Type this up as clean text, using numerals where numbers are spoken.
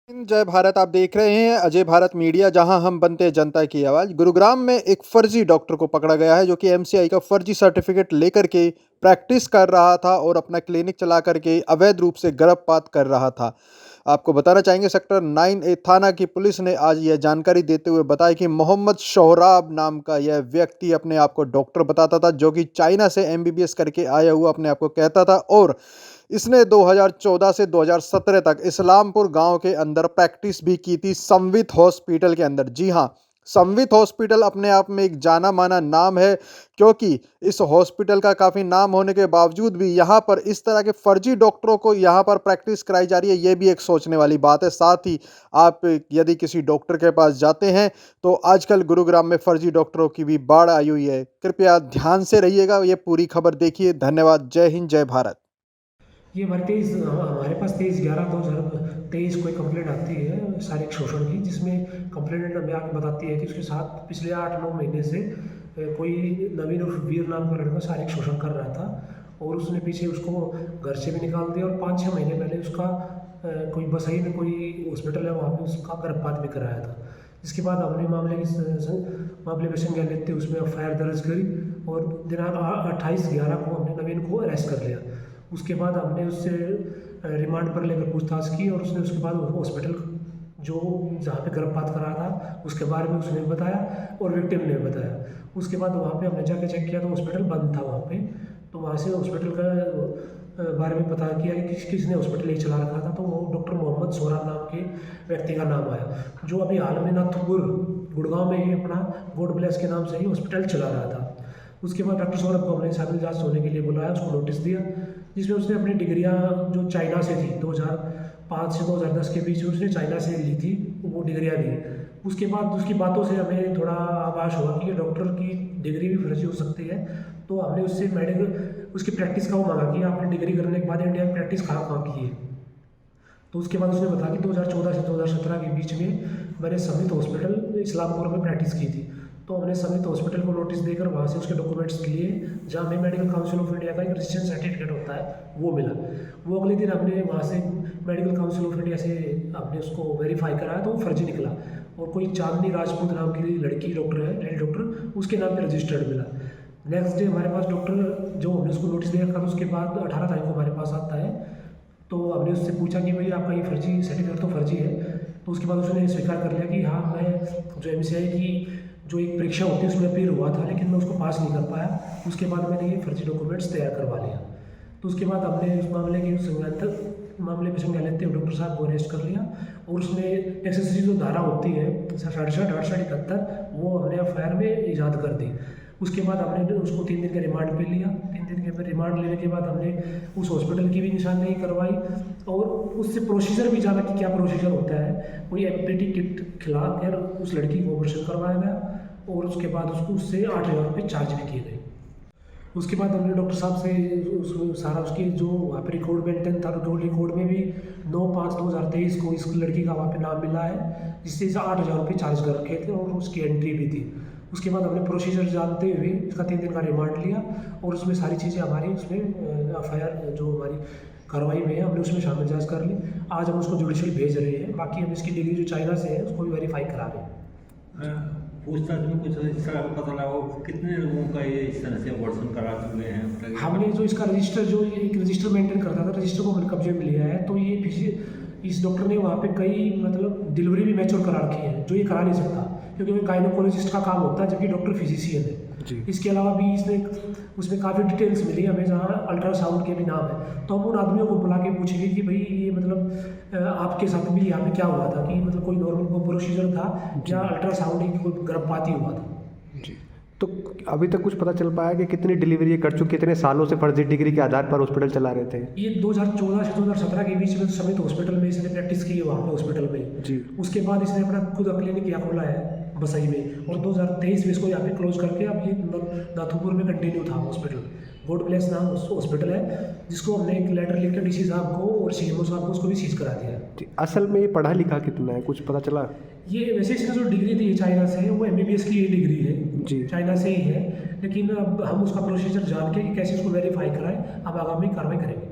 जय भारत। आप देख रहे हैं अजय भारत मीडिया, जहां हम बनते हैं जनता की आवाज़। गुरुग्राम में एक फर्जी डॉक्टर को पकड़ा गया है जो कि एमसीआई का फर्जी सर्टिफिकेट लेकर के प्रैक्टिस कर रहा था और अपना क्लिनिक चला करके अवैध रूप से गर्भपात कर रहा था। आपको बताना चाहेंगे, सेक्टर 9A थाना की पुलिस ने आज यह जानकारी देते हुए बताया कि मोहम्मद शोहराब नाम का यह व्यक्ति अपने आप को डॉक्टर बताता था, जो कि चाइना से एमबीबीएस करके आया हुआ अपने आप को कहता था। और इसने 2014 से 2017 तक इस्लामपुर गांव के अंदर प्रैक्टिस भी की थी, संवित हॉस्पिटल के अंदर। जी हाँ, संवित हॉस्पिटल अपने आप में एक जाना माना नाम है, क्योंकि इस हॉस्पिटल का काफ़ी नाम होने के बावजूद भी यहाँ पर इस तरह के फर्जी डॉक्टरों को यहाँ पर प्रैक्टिस कराई जा रही है। ये भी एक सोचने वाली बात है। साथ ही आप यदि किसी डॉक्टर के पास जाते हैं तो आजकल गुरुग्राम में फर्जी डॉक्टरों की भी बाढ़ आई हुई है। कृपया ध्यान से रहिएगा, ये पूरी खबर देखिए। धन्यवाद। जय हिंद, जय भारत। ये हमारे पास 23/11/2023 को एक कंप्लेंट आती है शारीरिक शोषण की, जिसमें कंप्लेनेंट हमें आगे बताती है कि उसके साथ पिछले 8-9 महीने से कोई नवीन उर्फ वीर नाम का लड़का शारीरिक शोषण कर रहा था और उसने पीछे उसको घर से भी निकाल दिया और 5-6 महीने पहले उसका कोई बसई में कोई हॉस्पिटल है वहाँ पे उसका गर्भपात भी कराया था। जिसके बाद हमने मामले में संज्ञान लेते उसमें एफआईआर दर्ज करी और दिनांक 28/11 को हमने नवीन को अरेस्ट कर लिया। उसके बाद हमने उससे रिमांड पर लेकर पूछताछ की और उसने उसके बाद हॉस्पिटल जो जहाँ पे गर्भपात करा था उसके बारे में उसने बताया और विक्टिम ने बताया। उसके बाद वहाँ पे हमने जाके चेक किया तो हॉस्पिटल बंद था वहाँ पे। तो वहाँ से हॉस्पिटल का बारे में पता किया कि किसने हॉस्पिटल एक चला रखा था, तो वो डॉक्टर मोहम्मद सोहराब नाम के व्यक्ति का नाम आया, जो अभी हाल में नाथुपुर गुड़गांव में ही अपना गॉड ब्लेस के नाम से ही हॉस्पिटल चला रहा था। उसके बाद डॉक्टर सौरभ को हमने शामिल जांच होने के लिए बुलाया, उसको नोटिस दिया, जिसमें उसने अपनी डिग्रियां जो चाइना से थी 2005 से 2010 के बीच में उसने चाइना से ली थी, वो डिग्रियां दी। उसके बाद उसकी बातों से हमें थोड़ा आभास हुआ कि ये डॉक्टर की डिग्री भी फर्जी हो सकती है। तो हमने उससे उसकी प्रैक्टिस का वो मांगा कि आपने डिग्री करने के बाद इंडिया में प्रैक्टिस कहाँ कहाँ की है। तो उसके बाद उसने बताया कि 2014 से 2017 के बीच में मैंने समित हॉस्पिटल इस्लामपुर में प्रैक्टिस की थी। तो हमने समित हॉस्पिटल को नोटिस देकर वहाँ से उसके डॉक्यूमेंट्स लिए, जहाँ हमें मेडिकल काउंसिल ऑफ इंडिया का एक रजिस्ट्रेशन सर्टिफिकेट होता है वो मिला। वो अगले दिन हमने वहाँ से मेडिकल काउंसिल ऑफ इंडिया से हमने उसको वेरीफाई कराया तो वो फर्जी निकला और कोई चांदनी राजपूत नाम की लड़की डॉक्टर है, लेडी डॉक्टर, उसके नाम पर रजिस्टर्ड मिला। नेक्स्ट डे हमारे पास डॉक्टर जो हमने उसको नोटिस दे रखा था उसके बाद 18 तारीख को हमारे पास आता है। तो हमने उससे पूछा कि भाई आपका ये फर्जी सर्टिफिकेट तो फर्जी है। तो उसके बाद उसने स्वीकार कर लिया कि हाँ, मैं जो एमसीआई की जो एक परीक्षा होती है उसमें अपील हुआ था लेकिन मैं उसको पास नहीं कर पाया। उसके बाद मैंने ये फर्जी डॉक्यूमेंट्स तैयार करवा लिया। तो उसके बाद हमने उस मामले में संज्ञान लेते हुए डॉक्टर साहब को अरेस्ट कर लिया और उसमें एक्सेसरी जो धारा होती है 67, 68, 71, वो हमने एफआईआर में ईजाद कर दी। उसके बाद हमने उसको 3 दिन के रिमांड पे लिया। 3 दिन के रिमांड लेने के बाद हमने उस हॉस्पिटल की भी निशानदेही करवाई और उससे प्रोसीजर भी जाना कि क्या प्रोसीजर होता है। कोई एमपीटी किट खिला कर उस लड़की को ऑपरेशन करवाया गया और उसके बाद उससे 8,000 रुपये चार्ज भी किए गए। उसके बाद हमने डॉक्टर साहब से सारा उसकी जो वहाँ पे रिकॉर्ड मेंटेन था, रोल रिकॉर्ड में भी 9/5/2023 को इस लड़की का वहाँ पे नाम मिला है, जिससे 8,000 रुपये चार्ज कर रखे थे और उसकी एंट्री भी थी। उसके बाद हमने प्रोसीजर जानते हुए इसका 3 दिन का रिमांड लिया और उसमें सारी चीज़ें हमारी उसमें एफआईआर जो हमारी कार्रवाई में है हमने उसमें शामिल जांच कर ली। आज हम उसको जुडिशल भेज रहे हैं। बाकी हम इसकी डिग्री जो चाइना से है उसको भी वेरीफाई करा रहे हैं। पूछताछ में कुछ इस तरह का पता लगा कितने लोगों का ये इस तरह से अबॉर्शन करा चुके हैं? हमने जो इसका रजिस्टर जो एक रजिस्टर मेंटेन करता था, रजिस्टर को हमने कब्जे में लिया है। तो ये इस डॉक्टर ने वहाँ पे कई मतलब डिलीवरी भी मैच्योर करा रखी है, जो ये करा नहीं सकता क्योंकि गायनोकोलॉजिस्ट का काम होता है जबकि डॉक्टर फिजिशियन है। इसके अलावा भी उसमें काफ़ी डिटेल्स मिली हमें, जहाँ अल्ट्रासाउंड के भी नाम है। तो हम उन आदमियों को बुला के पूछेंगे कि भाई ये मतलब आपके साथ भी यहाँ पे क्या हुआ था, कि मतलब कोई नॉर्मल को प्रोसीजर था या अल्ट्रासाउंड ही कोई गर्भपात ही हुआ था। जी, तो अभी तक कुछ पता चल पाया कि कितनी डिलीवरी कर चुके, कितने सालों से फर्जी डिग्री के आधार पर हॉस्पिटल चला रहे थे? ये 2014 से 2017 के बीच में समित हॉस्पिटल में इसने प्रैक्टिस की है, वहाँ पे हॉस्पिटल में। जी। उसके बाद इसने अपना खुद क्लिनिक यहाँ खोला है बसई में और 2023 में इसको यहाँ पे क्लोज करके अब ये नाथुपुर में कंटिन्यू था हॉस्पिटल। गॉड ब्लेस नाम हॉस्पिटल है, जिसको हमने एक लेटर लिख कर डीसी साहब को और सीएमओ साहब को उसको भी सीज करा दिया है। असल में ये पढ़ा लिखा कितना है, कुछ पता चला? ये वैसे इसने जो डिग्री थी चाइना से, वो एमबीबीएस की ये डिग्री है जी, चाइना से ही है, लेकिन अब हम उसका प्रोसीजर जान के कि कैसे उसको वेरीफाई कराएं, अब आगामी कार्रवाई करेंगे।